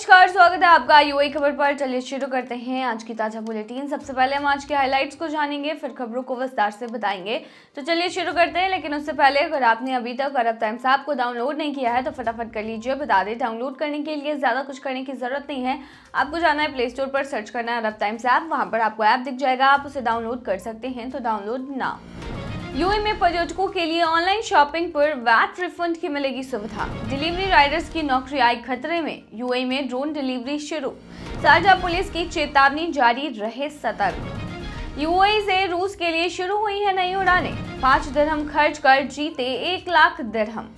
नमस्कार, स्वागत है आपका यूएई खबर पर। चलिए शुरू करते हैं आज की ताजा बुलेटिन। सबसे पहले हम आज के हाइलाइट्स को जानेंगे, फिर खबरों को विस्तार से बताएंगे। तो चलिए शुरू करते हैं, लेकिन उससे पहले अगर आपने अभी तक अरब टाइम्स ऐप को डाउनलोड नहीं किया है तो फटाफट कर लीजिए। बता दें, डाउनलोड करने के लिए ज़्यादा कुछ करने की ज़रूरत नहीं है। आपको जाना है प्ले स्टोर पर, सर्च करना है अरब टाइम्स ऐप, वहाँ पर आपको ऐप दिख जाएगा, आप उसे डाउनलोड कर सकते हैं। तो डाउनलोड ना। यूएई में पर्यटकों के लिए ऑनलाइन शॉपिंग पर वैट रिफंड की मिलेगी सुविधा। डिलीवरी राइडर्स की नौकरी आई खतरे में, यूएई में ड्रोन डिलीवरी शुरू। शारजाह पुलिस की चेतावनी जारी, रहे सतर्क। यूएई से रूस के लिए शुरू हुई है नई उड़ानें, 5 दिरहम खर्च कर जीते 1 लाख दिरहम।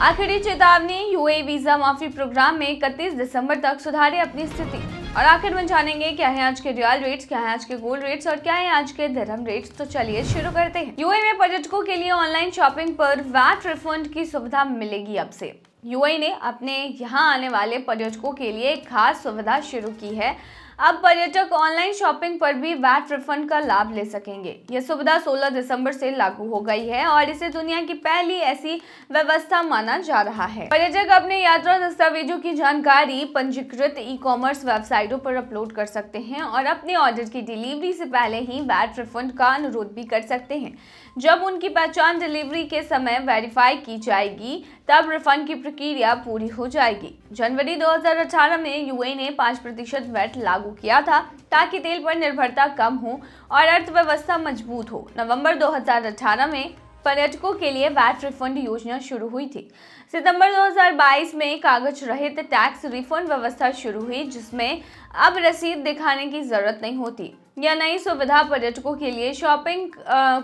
आखिरी चेतावनी, यूएई वीजा माफी प्रोग्राम में 31 दिसंबर तक सुधारे अपनी स्थिति। और आखिर में जानेंगे क्या है आज के रियल रेट्स, क्या है आज के गोल्ड रेट्स और क्या है आज के दिरहम रेट्स। तो चलिए शुरू करते हैं। यूएई में पर्यटकों के लिए ऑनलाइन शॉपिंग पर वैट रिफंड की सुविधा मिलेगी अब से। यूएई ने अपने यहाँ आने वाले पर्यटकों के लिए एक खास सुविधा शुरू की है। अब पर्यटक ऑनलाइन शॉपिंग पर भी वैट रिफंड का लाभ ले सकेंगे। यह सुविधा 16 दिसंबर से लागू हो गई है और इसे दुनिया की पहली ऐसी व्यवस्था माना जा रहा है। पर्यटक अपने यात्रा दस्तावेजों की जानकारी पंजीकृत ई-कॉमर्स वेबसाइटों पर अपलोड कर सकते हैं और अपने ऑर्डर की डिलीवरी से पहले ही वैट रिफंड का अनुरोध भी कर सकते हैं। जब उनकी पहचान डिलीवरी के समय वेरीफाई की जाएगी, तब रिफंड की प्रक्रिया पूरी हो जाएगी। जनवरी 2018 में यूएई ने 5% वैट लागू किया था ताकि तेल पर निर्भरता कम हो और अर्थव्यवस्था मजबूत हो। नवंबर 2018 में पर्यटकों के लिए वैट रिफंड योजना शुरू हुई थी। सितंबर 2022 में कागज रहित टैक्स रिफंड व्यवस्था शुरू हुई, जिसमें अब रसीद दिखाने की जरूरत नहीं होती। यह नई सुविधा पर्यटकों के लिए शॉपिंग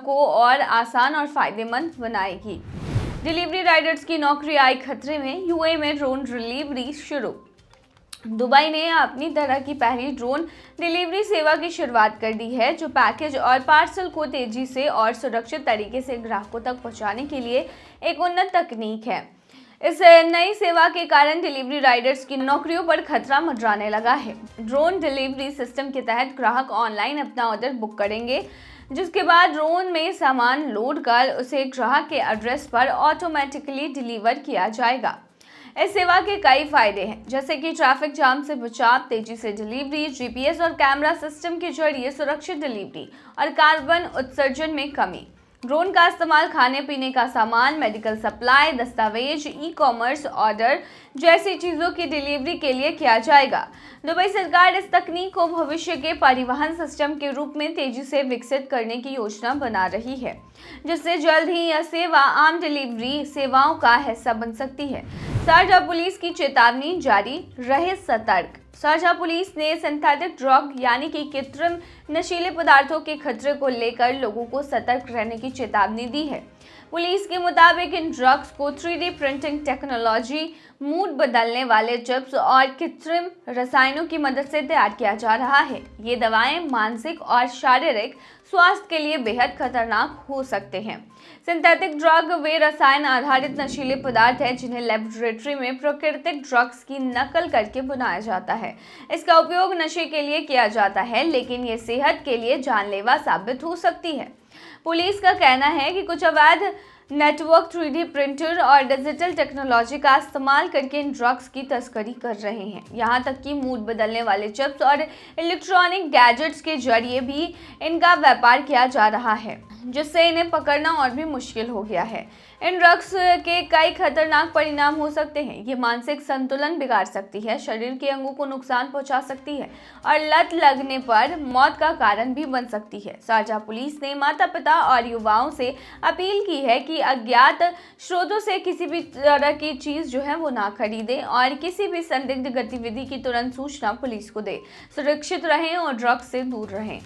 को और आसान और फायदेमंद बनाएगी। डिलीवरी राइडर्स की नौकरी आई खतरे में, यूएई में ड्रोन डिलीवरी शुरू। दुबई ने अपनी तरह की पहली ड्रोन डिलीवरी सेवा की शुरुआत कर दी है, जो पैकेज और पार्सल को तेजी से और सुरक्षित तरीके से ग्राहकों तक पहुंचाने के लिए एक उन्नत तकनीक है। इस नई सेवा के कारण डिलीवरी राइडर्स की नौकरियों पर खतरा मंडराने लगा है। ड्रोन डिलीवरी सिस्टम के तहत ग्राहक ऑनलाइन अपना ऑर्डर बुक करेंगे, जिसके बाद ड्रोन में सामान लोड कर उसे ग्राहक के एड्रेस पर ऑटोमेटिकली डिलीवर किया जाएगा। इस सेवा के कई फायदे हैं, जैसे कि ट्रैफिक जाम से बचाव, तेजी से डिलीवरी, जीपीएस और कैमरा सिस्टम के जरिए सुरक्षित डिलीवरी और कार्बन उत्सर्जन में कमी। ड्रोन का इस्तेमाल खाने पीने का सामान, मेडिकल सप्लाई, दस्तावेज, ई-कॉमर्स ऑर्डर जैसी चीज़ों की डिलीवरी के लिए किया जाएगा। दुबई सरकार इस तकनीक को भविष्य के परिवहन सिस्टम के रूप में तेजी से विकसित करने की योजना बना रही है, जिससे जल्द ही यह सेवा आम डिलीवरी सेवाओं का हिस्सा बन सकती है। शारजाह पुलिस की चेतावनी जारी, रहे सतर्क। शारजाह पुलिस ने सिंथेटिक ड्रग यानी कि कृत्रिम नशीले पदार्थों के खतरे को लेकर लोगों को सतर्क रहने की चेतावनी दी है। पुलिस के मुताबिक इन ड्रग्स को 3D प्रिंटिंग टेक्नोलॉजी, मूड बदलने वाले चिप्स और कृत्रिम रसायनों की मदद से तैयार किया जा रहा है। ये दवाएं मानसिक और शारीरिक स्वास्थ्य के लिए बेहद खतरनाक हो सकते हैं। सिंथेटिक ड्रग वे रसायन आधारित नशीले पदार्थ हैं जिन्हें लेबोरेटरी में प्राकृतिक ड्रग्स की नकल करके बनाया जाता है। इसका उपयोग नशे के लिए किया जाता है, लेकिन ये सेहत के लिए जानलेवा साबित हो सकती है। पुलिस का कहना है कि कुछ अवैध नेटवर्क 3D प्रिंटर और डिजिटल टेक्नोलॉजी का इस्तेमाल करके इन ड्रग्स की तस्करी कर रहे हैं। यहाँ तक कि मूड बदलने वाले चिप्स और इलेक्ट्रॉनिक गैजेट्स के जरिए भी इनका व्यापार किया जा रहा है, जिससे इन्हें पकड़ना और भी मुश्किल हो गया है। इन ड्रग्स के कई खतरनाक परिणाम हो सकते हैं। ये मानसिक संतुलन बिगाड़ सकती है, शरीर के अंगों को नुकसान पहुंचा सकती है और लत लगने पर मौत का कारण भी बन सकती है। शारजाह पुलिस ने माता पिता और युवाओं से अपील की है कि अज्ञात स्रोतों से किसी भी तरह की चीज़ जो है वो ना खरीदें और किसी भी संदिग्ध गतिविधि की तुरंत सूचना पुलिस को दें। सुरक्षित रहें और ड्रग्स से दूर रहें।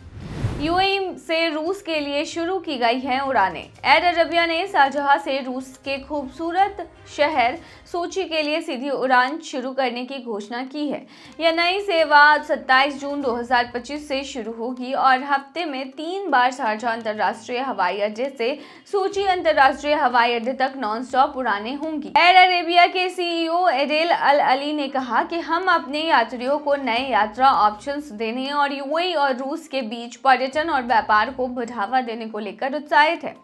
यूएई से रूस के लिए शुरू की गई हैं उड़ानें। एयर अरेबिया ने शारजाह से रूस के खूबसूरत शहर सोची के लिए सीधी उड़ान शुरू करने की घोषणा की है। यह नई सेवा 27 जून 2025 से शुरू होगी और हफ्ते में 3 बार शारजाह अंतर्राष्ट्रीय हवाई अड्डे से सोची अंतर्राष्ट्रीय हवाई अड्डे तक नॉन-स्टॉप उड़ानें होंगी। एयर अरेबिया के सीईओ एडेल अल अली ने कहा कि हम अपने यात्रियों को नए यात्रा ऑप्शंस देने और यूएई और रूस के बीच पर्यटन पर्यटन और व्यापार को बढ़ावा देने को लेकर उत्साहित है।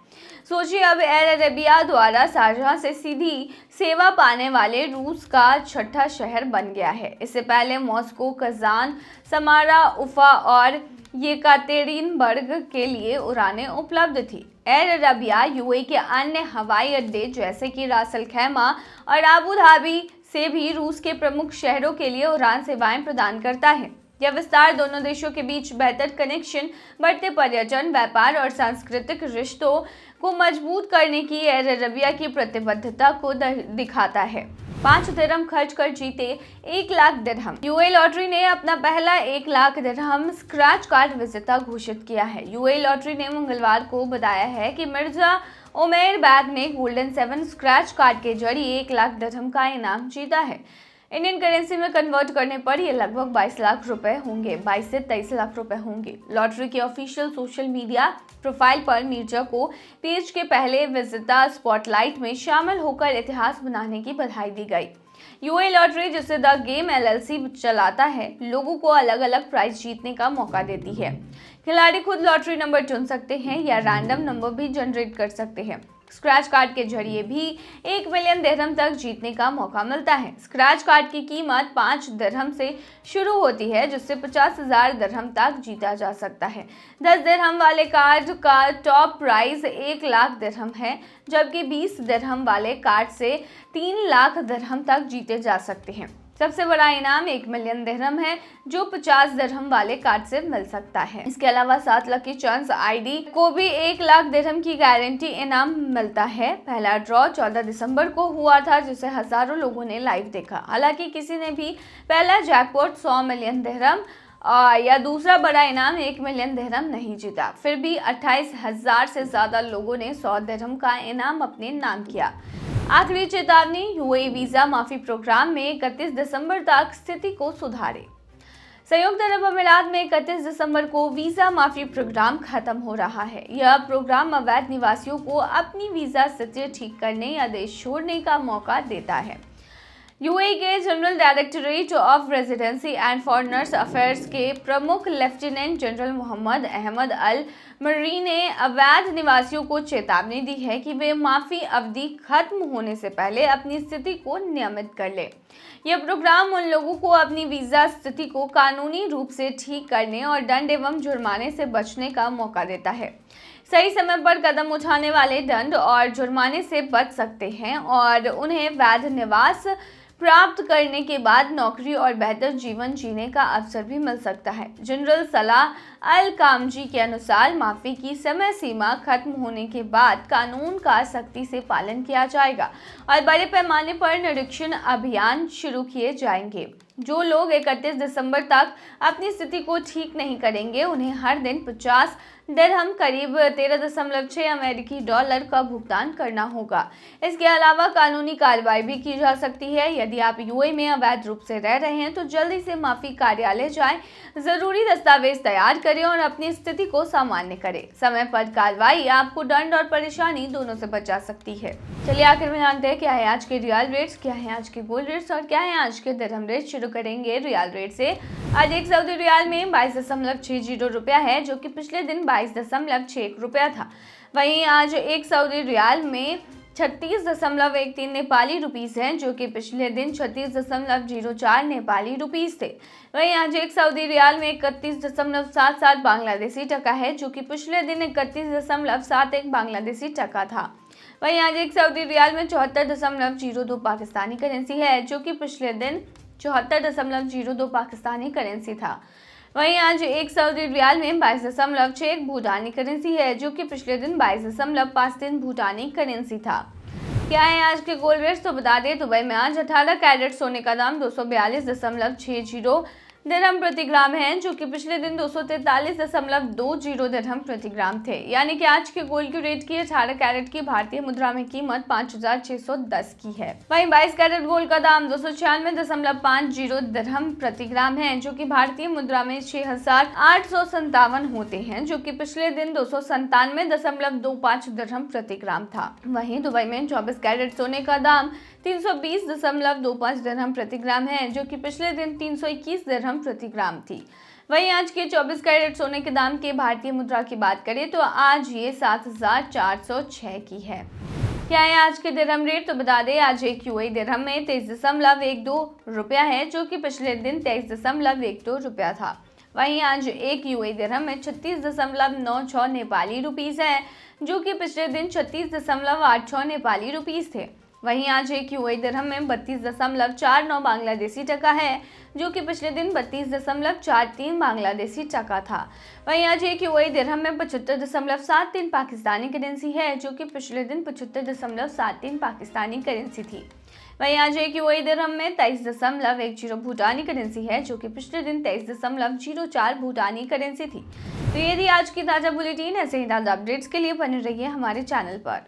सोचिए, अब एयर अरेबिया द्वारा शारजाह से सीधी सेवा पाने वाले रूस का छठा शहर बन गया है। इससे पहले मॉस्को, कजान, समारा, उफा और येकातेरिनबर्ग के लिए उड़ानें उपलब्ध थी। एयर अरेबिया यूएई के अन्य हवाई अड्डे जैसे कि रास अल खैमा और अबू धाबी से भी रूस के प्रमुख शहरों के लिए उड़ान सेवाएं प्रदान करता है। यह विस्तार दोनों देशों के बीच बेहतर कनेक्शन, बढ़ते पर्यटन, व्यापार और सांस्कृतिक रिश्तों को मजबूत करने की एयर अरेबिया की प्रतिबद्धता को दिखाता है। 5 दिरहम खर्च कर जीते 1 लाख दिरहम। यूएई लॉटरी ने अपना पहला 1 लाख दिरहम स्क्रैच कार्ड विजेता घोषित किया है। यूएई लॉटरी ने मंगलवार को बताया है कि मिर्जा उमैर बैग ने गोल्डन 7 स्क्रैच कार्ड के जरिए 1 लाख दिरहम का इनाम जीता है। इंडियन करेंसी में कन्वर्ट करने पर ये लगभग 22 लाख रुपए होंगे, 22 से 23 लाख रुपए होंगे। लॉटरी के ऑफिशियल सोशल मीडिया प्रोफाइल पर मिर्जा को पेज के पहले विजेता स्पॉटलाइट में शामिल होकर इतिहास बनाने की बधाई दी गई। यूएई लॉटरी, जिसे द गेम एलएलसी चलाता है, लोगों को अलग अलग प्राइज जीतने का मौका देती है। खिलाड़ी खुद लॉटरी नंबर चुन सकते हैं या रैंडम नंबर भी जनरेट कर सकते हैं। स्क्रैच कार्ड के जरिए भी 1 मिलियन दिरहम तक जीतने का मौका मिलता है। स्क्रैच कार्ड की कीमत 5 दिरहम से शुरू होती है, जिससे 50,000 दिरहम तक जीता जा सकता है। 10 दिरहम वाले कार्ड का टॉप प्राइस 1 लाख दिरहम है, जबकि 20 दिरहम वाले कार्ड से 3 लाख दिरहम तक जीते जा सकते हैं। सबसे बड़ा इनाम 1 मिलियन दिरहम है, जो 50 दिरहम वाले कार्ड से मिल सकता है। इसके अलावा 7 लकी चांस आईडी को भी 1 लाख दिरहम की गारंटी इनाम मिलता है। पहला ड्रॉ 14 दिसंबर को हुआ था, जिसे हजारों लोगों ने लाइव देखा। हालांकि किसी ने भी पहला जैकपॉट 100 मिलियन दिरहम या दूसरा बड़ा इनाम 1 मिलियन दिरहम नहीं जीता। फिर भी 28,000 से ज्यादा लोगों ने 100 दिरहम का इनाम अपने नाम किया। आखिरी चेतावनी, यूएई वीजा माफी प्रोग्राम में 31 दिसंबर तक स्थिति को सुधारे। संयुक्त अरब अमीरात में 31 दिसंबर को वीजा माफी प्रोग्राम खत्म हो रहा है। यह प्रोग्राम अवैध निवासियों को अपनी वीजा स्थिति ठीक करने या देश छोड़ने का मौका देता है। यूएई के general directorate of residency and foreigners affairs के प्रमुख लेफ्टिनेंट जनरल मोहम्मद अहमद अल मर्री ने अवैध निवासियों को चेतावनी दी है कि वे माफी अवधि खत्म होने से पहले अपनी स्थिति को नियमित कर ले। यह प्रोग्राम उन लोगों को अपनी वीजा स्थिति को कानूनी रूप से ठीक करने और दंड एवं जुर्माने से बचने का मौका देता है। सही समय पर कदम उठाने वाले दंड और जुर्माने से बच सकते हैं और उन्हें वैध निवास प्राप्त करने के बाद नौकरी और बेहतर जीवन जीने का अवसर भी मिल सकता है। जनरल सलाह अल कामजी के अनुसार माफी की समय सीमा खत्म होने के बाद कानून का सख्ती से पालन किया जाएगा और बड़े पैमाने पर निरीक्षण अभियान शुरू किए जाएंगे। जो लोग 31 दिसंबर तक अपनी स्थिति को ठीक नहीं करेंगे, उन्हें हर दिन 50 दिरहम करीब 13.6 अमेरिकी डॉलर का भुगतान करना होगा। इसके अलावा कानूनी कार्रवाई भी की जा सकती है। यदि आप यूएई में अवैध रूप से रह रहे हैं तो जल्दी से माफी कार्यालय जाएं, जरूरी दस्तावेज तैयार करें और अपनी स्थिति को सामान्य करें। समय पर कार्रवाई आपको दंड और परेशानी दोनों से बचा सकती है। चलिए आखिर में जानते हैं क्या है आज के रियल रेट्स, क्या है आज के गोल्ड रेट्स और क्या है आज के दिरहम रेट। शुरू करेंगे रियल रेट से। आज एक सऊदी रियाल में 22.60 रुपया है, जो कि पिछले दिन 22.61 रुपया था। वहीं आज एक सऊदी रियाल में 36.13 नेपाली रुपीस हैं, जो कि पिछले दिन 36.04 नेपाली रुपीस थे। वहीं आज एक सऊदी रियाल में 31.77 बांग्लादेशी टका है, जो कि पिछले दिन 31.71 बांग्लादेशी टका था। वहीं आज एक सऊदी रियाल में 74.02 पाकिस्तानी करेंसी है, जो कि पिछले दिन 74.02 पाकिस्तानी करेंसी था। वहीं आज एक सऊदी रियाल में 22.61 भूटानी करेंसी है, जो कि पिछले दिन 22.53 भूटानी करेंसी था। क्या है आज के गोल्ड रेट्स, तो बता दें दुबई में आज 18 कैरेट सोने का दाम 242.60 दिरहम प्रति ग्राम है, जो कि पिछले दिन 243.20 दिरहम प्रति ग्राम थे। यानी कि आज के गोल्ड के रेट की 18 कैरेट की भारतीय मुद्रा में कीमत 5,610 की है। वहीं 22 कैरेट गोल्ड का दाम 296.50 दिरहम प्रति ग्राम है, जो कि भारतीय मुद्रा में 6,857 होते हैं, जो कि पिछले दिन 297.25 दिरहम प्रति ग्राम था। वहीं दुबई में 24 कैरेट सोने का दाम 320.25 दिरहम प्रति ग्राम है, जो कि पिछले दिन 321 दिरहम प्रति ग्राम थी। वहीं आज के 24 कैरेट सोने के दाम की भारतीय मुद्रा की बात करें तो आज ये 7,406 की है। क्या है आज के दिरहम रेट, तो बता दें आज एक यूएई दिरहम में 23.12 रुपया है, जो कि पिछले दिन 23.12 रुपया था। वहीं आज एक यूएई दिरहम में 36.96 नेपाली रुपीस है, जो कि पिछले दिन 36.86 नेपाली रुपीस थे। वहीं आज एक यूएई दिरहम में 32.49 बांग्लादेशी टका है, जो कि पिछले दिन 32.43 बांग्लादेशी टका था। वहीं आज एक यूएई दिरहम में 75.73 पाकिस्तानी करेंसी है, जो कि पिछले दिन 75.73 पाकिस्तानी करेंसी थी। वहीं आज एक यूएई दिरहम में 23.10 भूटानी करेंसी है, जो कि पिछले दिन 23.04 भूटानी करेंसी थी। तो ये थी आज की ताज़ा बुलेटिन। ऐसे ही ताज़ा अपडेट्स के लिए बने रहिए हमारे चैनल पर।